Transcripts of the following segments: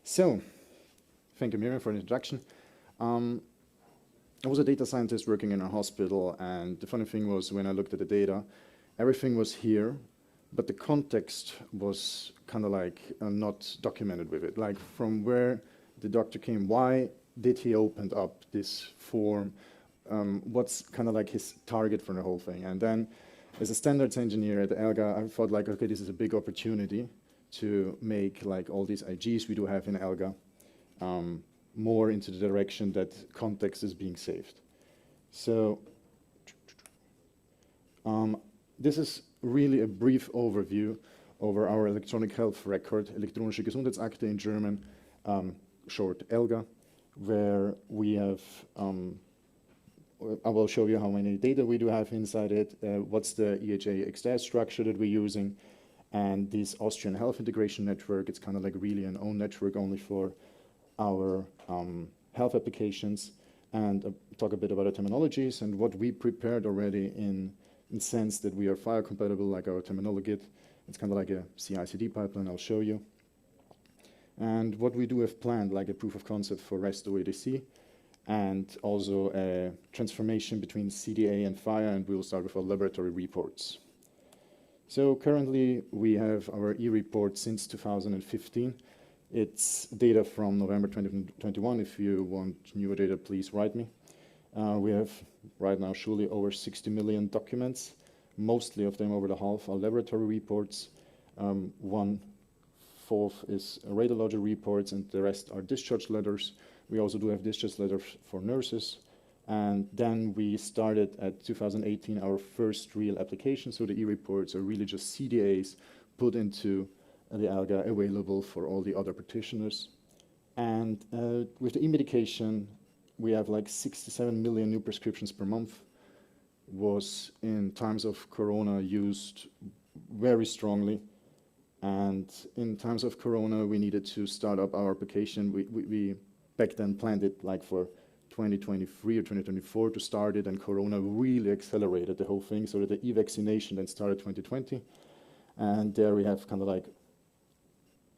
So, thank you, Miriam, for the introduction. I was a data scientist working in a hospital, and the funny thing was when I looked at the data, everything was here, but the context was kind of like not documented with it. Like from where the doctor came, why did he open up this form? What's kind of like his target for the whole thing? And then as a standards engineer at ELGA, I thought like, okay, this is a big opportunity to make like all these IGs we do have in ELGA more into the direction that context is being saved. So this is really a brief overview over our electronic health record, elektronische Gesundheitsakte in German, short ELGA, where we have, I will show you how many data we do have inside it, what's the EHA XDAS structure that we're using, and this Austrian health integration network. It's kind of like really an own network only for our health applications, and talk a bit about the terminologies and what we prepared already in sense that we are FHIR compatible, like our terminology. It's kind of like a CI/CD pipeline, I'll show you. And what we do have planned, like a proof of concept for REST OADC, and also a transformation between CDA and FHIR, and we'll start with our laboratory reports. So currently we have our e-report since 2015. It's data from November 2021. If you want newer data, please write me. We have right now surely over 60 million documents. Mostly of them, over the half, are laboratory reports. 1/4 is radiology reports, and the rest are discharge letters. We also do have discharge letters for nurses. And then we started at 2018 our first real application. So the e-reports are really just CDAs put into the ELGA, available for all the other practitioners. And with the e-medication, we have like 67 million new prescriptions per month. Was in times of Corona used very strongly. And in times of Corona, we needed to start up our application. We back then planned it like for 2023 or 2024 to start it, and Corona really accelerated the whole thing, so that the e-vaccination then started 2020. And there we have kind of like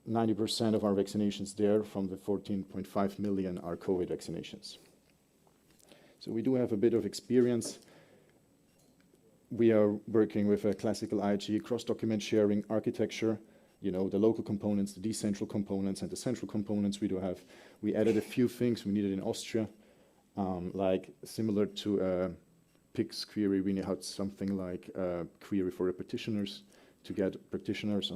90% of our vaccinations there from the 14.5 million are COVID vaccinations. So we do have a bit of experience. We are working with a classical IG cross-document sharing architecture, you know, the local components, the decentral components, and the central components we do have. We added a few things we needed in Austria, like similar to a PICS query, we had something like a query for the practitioners to get practitioners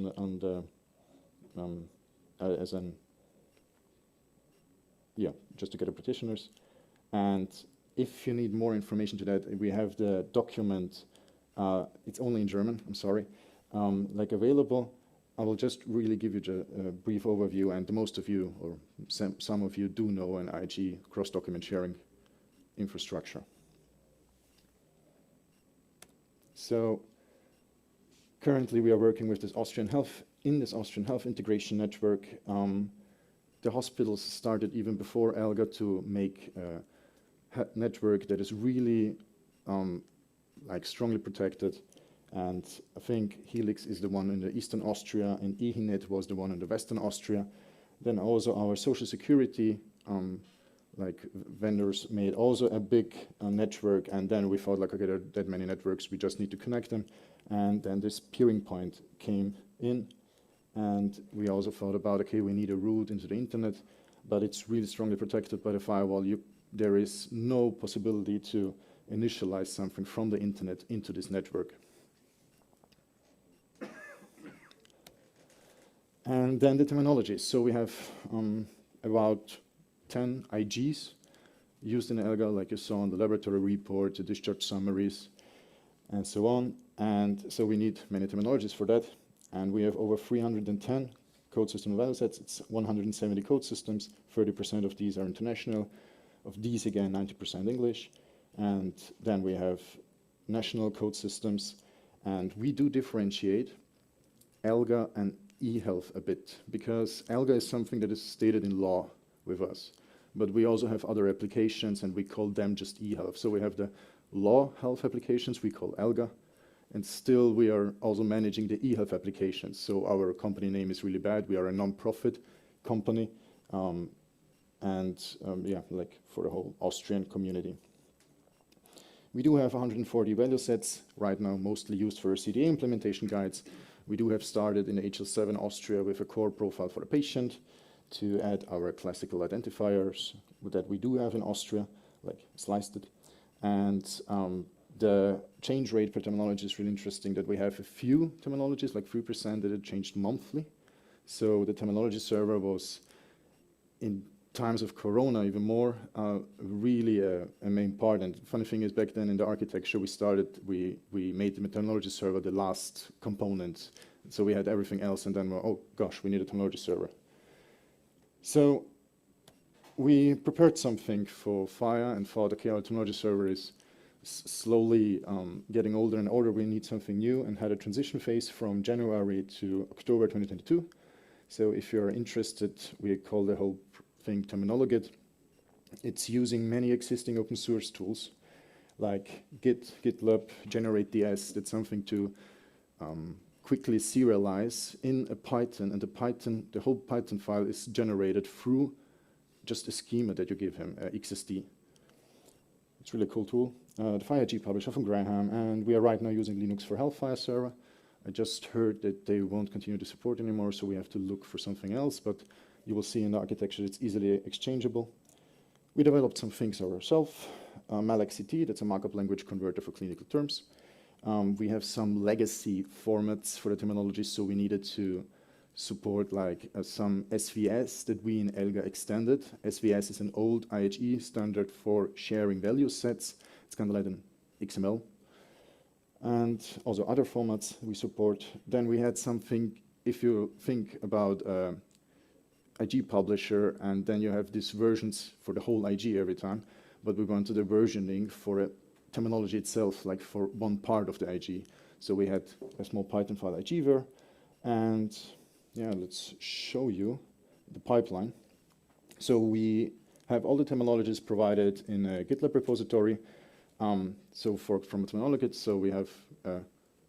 just to get the practitioners. And if you need more information to that, we have the document. It's only in German, I'm sorry, like available. I will just really give you a brief overview, and most of you, or some of you, do know an IG cross-document sharing infrastructure. So currently we are working with this Austrian health, in this Austrian health integration network. The hospitals started even before ELGA to make a network that is really like strongly protected. And I think Helix is the one in the Eastern Austria, and eHinet was the one in the Western Austria. Then also our social security like vendors made also a big network, and then we thought like, okay, there are that many networks, we just need to connect them. And then this peering point came in, and we also thought about, okay, we need a route into the internet, but it's really strongly protected by the firewall. There is no possibility to initialize something from the internet into this network. And then the terminology. So we have about 10 IGs used in ELGA, like you saw in the laboratory report, the discharge summaries, and so on. And so we need many terminologies for that. And we have over 310 code system value sets. It's 170 code systems. 30% of these are international. Of these, again, 90% English. And then we have national code systems. And we do differentiate ELGA and e-health a bit, because ELGA is something that is stated in law with us. But we also have other applications, and we call them just e-health. So we have the law health applications we call ELGA, and still we are also managing the e-health applications. So our company name is really bad. We are a non-profit company. like for the whole Austrian community. We do have 140 value sets right now, mostly used for CDA implementation guides. We do have started in HL7 Austria with a core profile for the patient to add our classical identifiers that we do have in Austria, like sliced it. And the change rate per terminology is really interesting, that we have a few terminologies, like 3%, that it changed monthly. So the terminology server was, in times of Corona, even more, really a main part. And the funny thing is, back then in the architecture we made the terminology server the last component. So we had everything else, and then we're, oh gosh, we need a terminology server. So we prepared something for FHIR and thought, okay, our terminology server is slowly getting older and older. We need something new, and had a transition phase from January to October 2022. So if you're interested, we call the whole thing Terminologit. It's using many existing open source tools like Git, GitLab, GenerateDS. That's something to quickly serialize in a Python, and the whole Python file is generated through just a schema that you give him, XSD. It's a really cool tool. The FHIR publisher from Graham, and we are right now using Linux for FHIR server. I just heard that they won't continue to support anymore, so we have to look for something else, but you will see in the architecture it's easily exchangeable. We developed some things ourselves. malXCT, that's a markup language converter for clinical terms. We have some legacy formats for the terminology, so we needed to support like some SVS that we in ELGA extended. SVS is an old IHE standard for sharing value sets. It's kind of like an XML. And also other formats we support. Then we had something, if you think about IG publisher, and then you have these versions for the whole IG every time, but we wanted a versioning for a terminology itself, like for one part of the IG. So we had a small Python file IGver, and yeah, let's show you the pipeline. So we have all the terminologies provided in a GitLab repository. So from Terminologit, so we have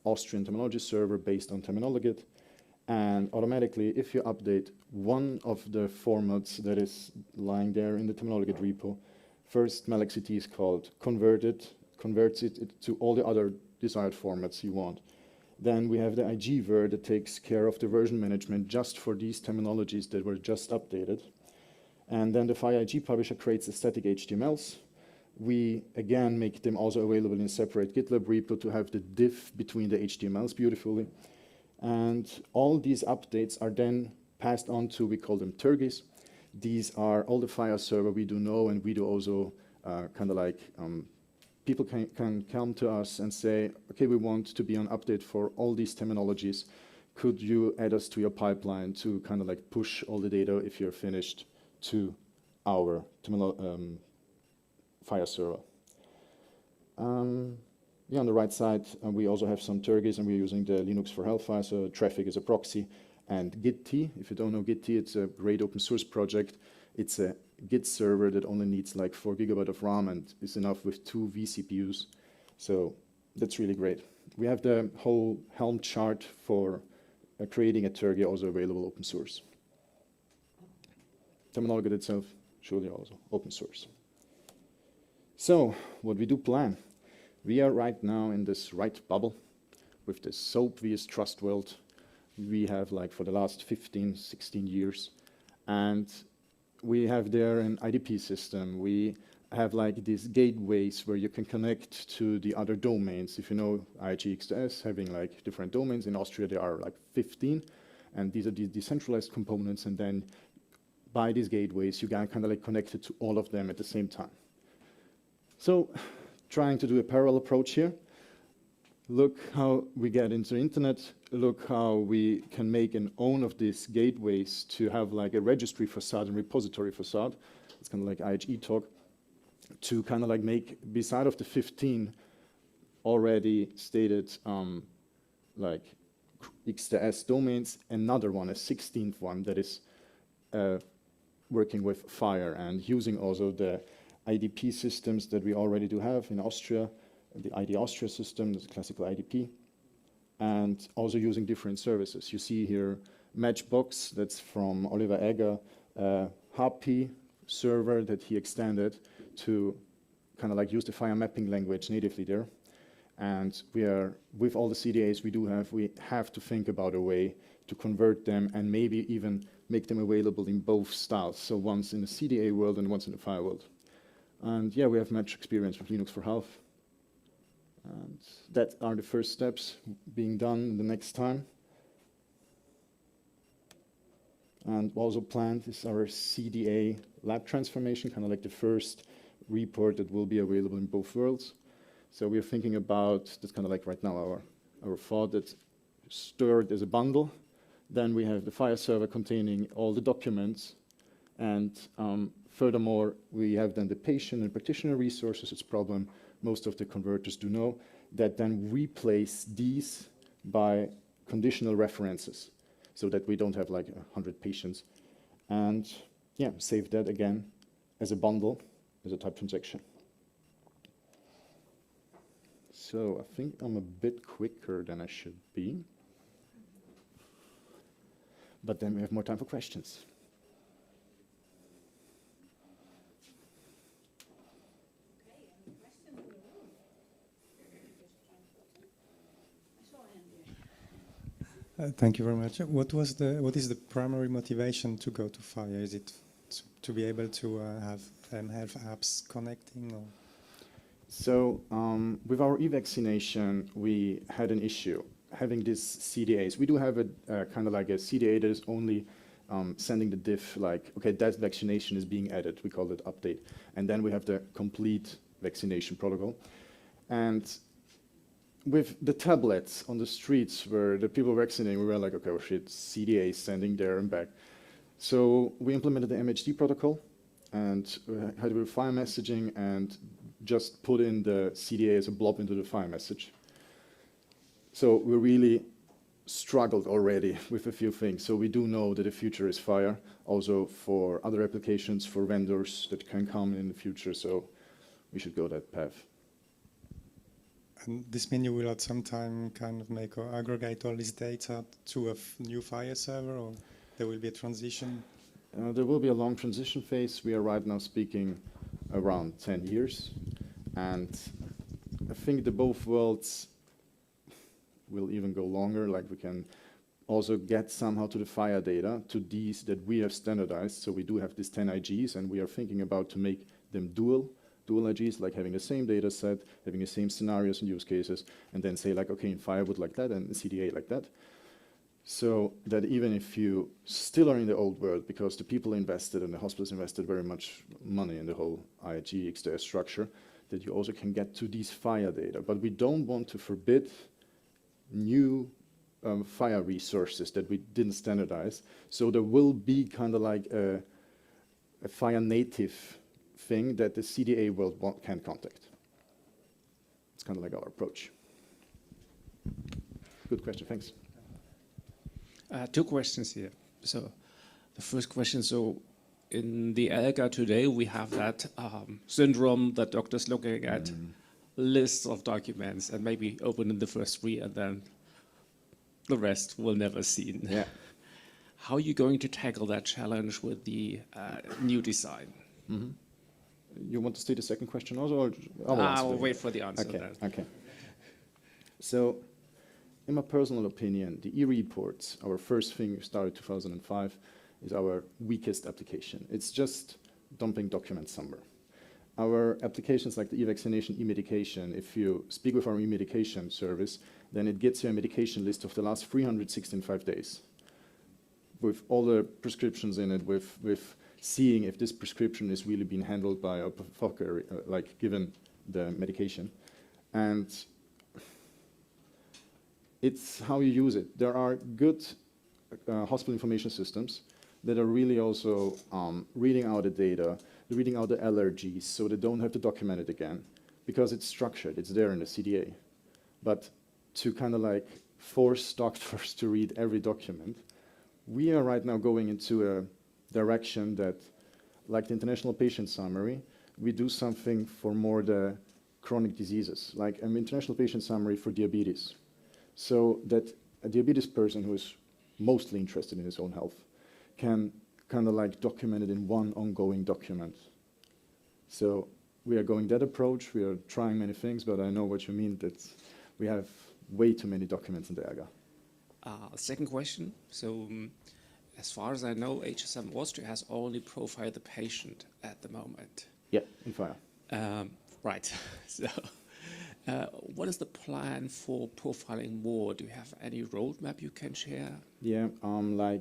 Austrian terminology server based on Terminologit, and automatically, if you update one of the formats that is lying there in the Terminologit repo, first malXCT is called, converts it to all the other desired formats you want. Then we have the IGver that takes care of the version management just for these terminologies that were just updated. And then the FHIR IG publisher creates the static HTMLs. We, again, make them also available in a separate GitLab repo to have the diff between the HTMLs beautifully. And all these updates are then passed on to, we call them turgies. These are all the FHIR server we do know, and we do also kind of like, people can come to us and say, okay, we want to be on update for all these terminologies. Could you add us to your pipeline to kind of like push all the data if you're finished to our FHIR server? Yeah, on the right side, we also have some turgies, and we're using the Linux for FHIR, so traffic is a proxy. And Git-T, if you don't know Git-T, it's a great open source project. It's a Git server that only needs like 4 GB of RAM and is enough with 2 vCPUs. So that's really great. We have the whole Helm chart for creating a turgie also available open source. Terminologit itself, surely also open source. So what we do plan. We are right now in this right bubble with this SOAP vs Trust world. We have like for the last 15, 16 years. And we have there an IDP system. We have like these gateways where you can connect to the other domains. If you know IHEXS having like different domains, in Austria there are like 15, and these are the decentralized components, and then by these gateways you can kind of like connect it to all of them at the same time. So trying to do a parallel approach here. Look how we get into the internet. Look how we can make an own of these gateways to have like a registry facade and repository facade. It's kind of like IHE talk, to kind of like make, beside of the 15 already stated like XTS domains, another one, a 16th one that is working with FHIR and using also the IDP systems that we already do have in Austria, the ID Austria system, the classical IDP, and also using different services. You see here Matchbox, that's from Oliver Egger, happy server that he extended to kind of like use the FHIR mapping language natively there. And we are, with all the CDAs we have to think about a way to convert them and maybe even make them available in both styles. So once in the CDA world and once in the FHIR world. And yeah, we have much experience with Linux for Health. And that are the first steps being done the next time. And also planned is our CDA lab transformation, kind of like the first report that will be available in both worlds. So we're thinking about, that's kind of like right now our thought that's stored as a bundle. Then we have the FHIR server containing all the documents. And furthermore, we have then the patient and practitioner resources. It's a problem most of the converters do know, that then replace these by conditional references so that we don't have like 100 patients. And yeah, save that again as a bundle, as a type transaction. So I think I'm a bit quicker than I should be. But then we have more time for questions. Thank you very much. What is the primary motivation to go to FHIR? Is it to be able to have health apps connecting? Or? So with our e-vaccination, we had an issue having these CDAs. We do have a kind of like a CDA that is only sending the diff like, okay, that vaccination is being added. We call it update. And then we have the complete vaccination protocol. And with the tablets on the streets where the people were vaccinating, we were like, okay, well, shit, CDA sending there and back. So we implemented the MHD protocol and had to do FHIR messaging and just put in the CDA as a blob into the FHIR message. So we really struggled already with a few things. So we do know that the future is FHIR, also for other applications, for vendors that can come in the future. So we should go that path. And this means you will at some time kind of make or aggregate all this data to a new FHIR server, or there will be a transition? There will be a long transition phase. We are right now speaking around 10 years. And I think the both worlds will even go longer. Like we can also get somehow to the FHIR data, to these that we have standardized. So we do have these 10 IGs, and we are thinking about to make them dual IGs, like having the same data set, having the same scenarios and use cases, and then say like, okay, in FHIR would like that, and in CDA like that. So that even if you still are in the old world, because the people invested and the hospitals invested very much money in the whole IIG XDS structure, that you also can get to these FHIR data. But we don't want to forbid new FHIR resources that we didn't standardize. So there will be kind of like a FHIR native thing that the CDA world can contact. It's kind of like our approach. Good question, thanks. Two questions here. So the first question, so in the ELGA today, we have that syndrome that doctors looking at lists of documents and maybe open in the first three and then the rest will never see. Yeah. How are you going to tackle that challenge with the new design? Mm-hmm. You want to state the second question also? Or I'll wait for the answer. Okay, then. okay. So, in my personal opinion, the e-reports, our first thing we started 2005, is our weakest application. It's just dumping documents somewhere. Our applications like the e-vaccination, e-medication, if you speak with our e-medication service, then it gets you a medication list of the last 365 days with all the prescriptions in it, with seeing if this prescription is really being handled by a apothecary, like given the medication. And it's how you use it. There are good hospital information systems that are really also reading out the data, reading out the allergies, so they don't have to document it again, because it's structured, it's there in the CDA. But to kind of like force doctors to read every document, we are right now going into a direction that, like the International Patient Summary, we do something for more the chronic diseases, like an International Patient Summary for diabetes. So that a diabetes person who is mostly interested in his own health can kind of like documented in one ongoing document. So we are going that approach. We are trying many things, but I know what you mean, that we have way too many documents in the ELGA. Second question. So as far as I know, HSM Austria has only profiled the patient at the moment. Yeah, in FHIR. Right. So what is the plan for profiling more? Do you have any roadmap you can share? Yeah, I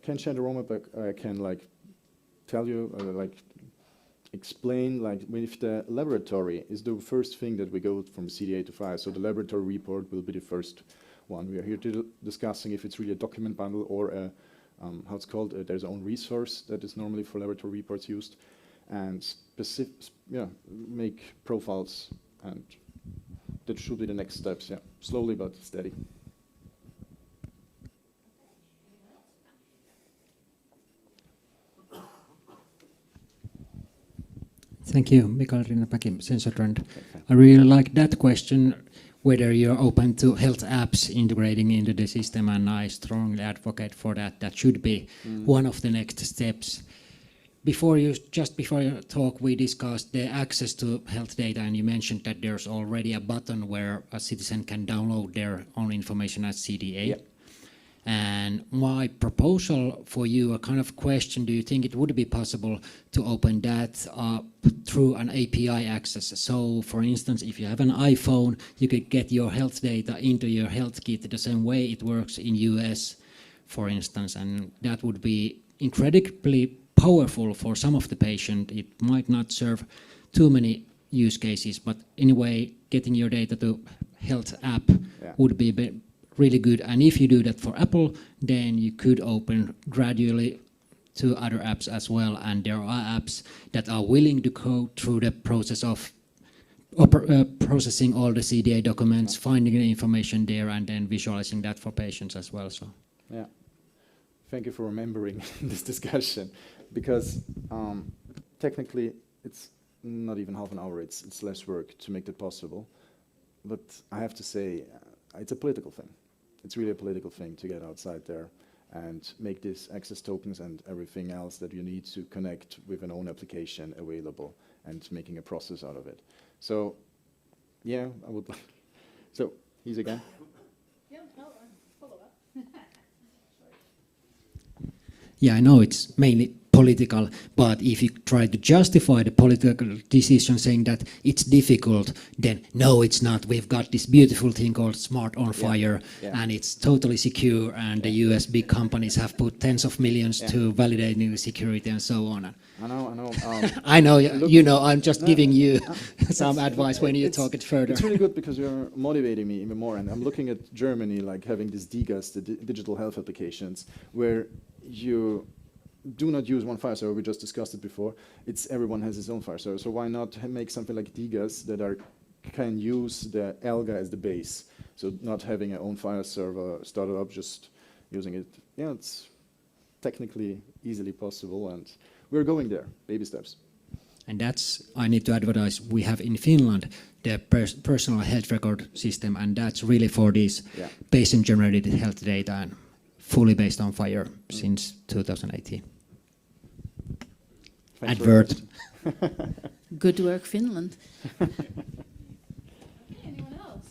can't share the roadmap, but I can like tell you, explain, like if the laboratory is the first thing that we go from CDA to FHIR, so the laboratory report will be the first one. We are here to discussing if it's really a document bundle or a, how it's called, there's own resource that is normally for laboratory reports used, and make profiles, and that should be the next steps, yeah, slowly but steady. Thank you, Mikael Rinnamäki, Sensortrend. I really like that question, whether you're open to health apps integrating into the system, and I strongly advocate for that. That should be one of the next steps. Just before your talk, we discussed the access to health data, and you mentioned that there's already a button where a citizen can download their own information as CDA. Yep. And my proposal for you, a kind of question, do you think it would be possible to open that up through an API access? So, for instance, if you have an iPhone, you could get your health data into your health kit the same way it works in US, for instance, and that would be incredibly powerful for some of the patient. It might not serve too many use cases, but anyway, getting your data to health app would be really good. And if you do that for Apple, then you could open gradually to other apps as well. And there are apps that are willing to go through the process of processing all the CDA documents, finding the information there, and then visualizing that for patients as well. So, yeah, thank you for remembering this discussion, because technically it's not even half an hour. It's less work to make that possible. But I have to say, it's a political thing. It's really a political thing to get outside there and make these access tokens and everything else that you need to connect with an own application available, and making a process out of it. So, yeah, I would like. So, he's again. Yeah, no, follow up. Yeah, I know it's mainly political, but if you try to justify the political decision saying that it's difficult, then no, it's not. We've got this beautiful thing called Smart on FHIR, and it's totally secure, and the US big companies have put tens of millions to validating the security and so on. I know. I know, you know, I'm just giving you some advice when you talk it further. It's really good because you're motivating me even more, and I'm looking at Germany, like having this DGAS, the digital health applications, where you do not use one file server. We just discussed it before. Everyone has his own file server. So why not make something like DGAS that can use the ELGA as the base? So not having an own file server started up, just using it. Yeah, it's technically easily possible, and we're going there, baby steps. And that's, I need to advertise, we have in Finland the personal health record system, and that's really for these patient-generated health data, and fully based on FHIR since 2018. Thanks. Advert. Good work, Finland. Anyone else?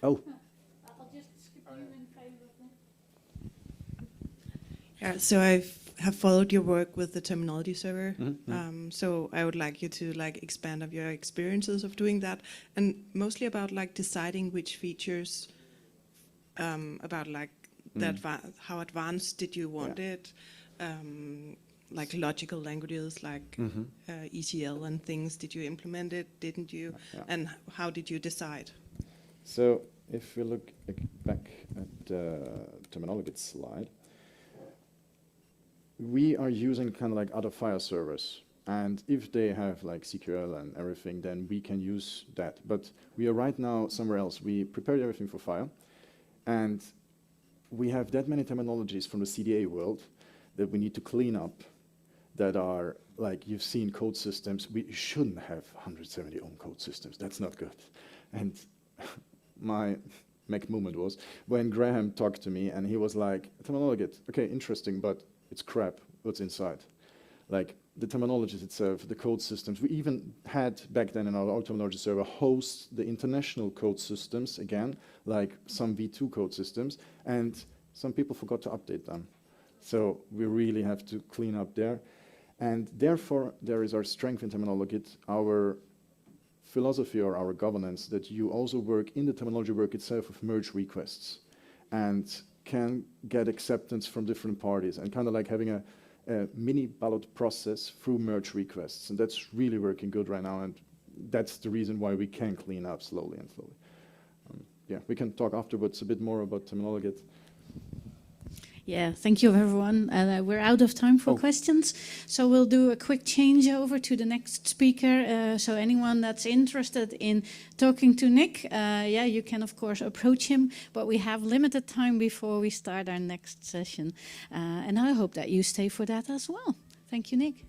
Oh. I'll just skip you in favor of me. Yeah, so I have followed your work with the terminology server. So I would like you to expand on your experiences of doing that, and mostly about deciding which features, about how advanced did you want it, logical languages like ECL and things. Did you implement it? Didn't you? And how did you decide? So if we look back at the terminology slide, we are using kind of like other file servers, and if they have like CQL and everything, then we can use that. But we are right now somewhere else. We prepared everything for FHIR, and we have that many terminologies from the CDA world that we need to clean up, that are like, you've seen code systems. We shouldn't have 170 own code systems. That's not good. And my Mac movement was, when Graham talked to me and he was like, terminology, okay, interesting, but it's crap, what's inside? Like the terminologies itself, the code systems. We even had back then in our terminology server host the international code systems again, like some V2 code systems, and some people forgot to update them. So we really have to clean up there. And therefore, there is our strength in terminology, our philosophy or our governance, that you also work in the terminology work itself with merge requests and can get acceptance from different parties, and kind of like having a mini ballot process through merge requests. And that's really working good right now, and that's the reason why we can clean up slowly and slowly. Yeah, we can talk afterwards a bit more about terminology. Yeah, thank you everyone. We're out of time for questions, so we'll do a quick changeover to the next speaker. So anyone that's interested in talking to Nick, yeah, you can of course approach him, but we have limited time before we start our next session. And I hope that you stay for that as well. Thank you, Nick.